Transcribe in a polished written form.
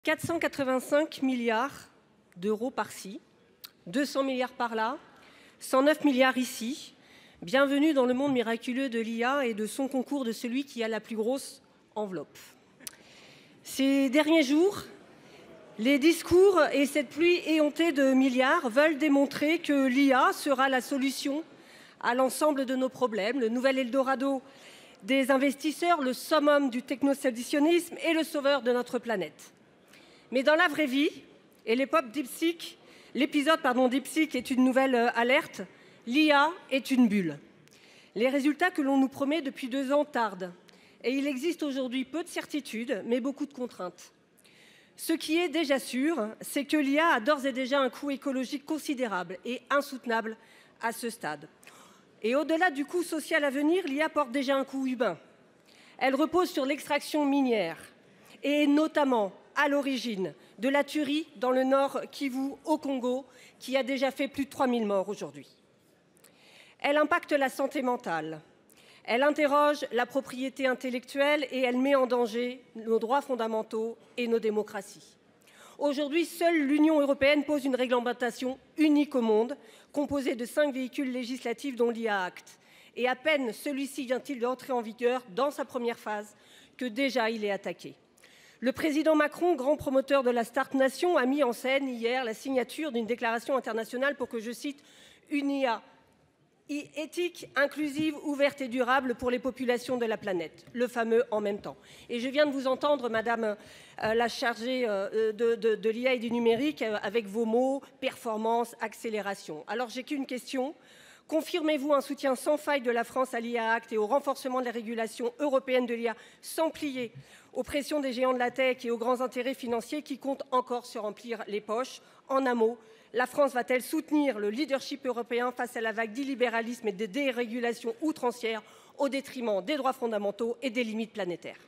485 milliards d'euros par-ci, 200 milliards par-là, 109 milliards ici. Bienvenue dans le monde miraculeux de l'IA et de son concours de celui qui a la plus grosse enveloppe. Ces derniers jours, les discours et cette pluie éhontée de milliards veulent démontrer que l'IA sera la solution à l'ensemble de nos problèmes, le nouvel Eldorado des investisseurs, le summum du technosolutionnisme et le sauveur de notre planète. Mais dans la vraie vie, et l'épisode DeepSeek est une nouvelle alerte, l'IA est une bulle. Les résultats que l'on nous promet depuis 2 ans tardent. Et il existe aujourd'hui peu de certitudes, mais beaucoup de contraintes. Ce qui est déjà sûr, c'est que l'IA a d'ores et déjà un coût écologique considérable et insoutenable à ce stade. Et au-delà du coût social à venir, l'IA porte déjà un coût humain. Elle repose sur l'extraction minière et notamment à l'origine de la tuerie dans le nord Kivu au Congo, qui a déjà fait plus de 3000 morts aujourd'hui. Elle impacte la santé mentale, elle interroge la propriété intellectuelle et elle met en danger nos droits fondamentaux et nos démocraties. Aujourd'hui, seule l'Union européenne pose une réglementation unique au monde, composée de 5 véhicules législatifs dont l'IA Act. Et à peine celui-ci vient-il d'entrer en vigueur dans sa première phase que déjà il est attaqué. Le président Macron, grand promoteur de la Start Nation, a mis en scène hier la signature d'une déclaration internationale pour que, je cite, une IA éthique, inclusive, ouverte et durable pour les populations de la planète, le fameux en même temps. Et je viens de vous entendre, Madame la chargée de l'IA et du numérique, avec vos mots performance, accélération. Alors j'ai qu'une question. Confirmez-vous un soutien sans faille de la France à l'IA Act et au renforcement de la régulation européenne de l'IA sans plier aux pressions des géants de la tech et aux grands intérêts financiers qui comptent encore se remplir les poches? En un mot, la France va-t-elle soutenir le leadership européen face à la vague d'illibéralisme et de dérégulation outrancière au détriment des droits fondamentaux et des limites planétaires?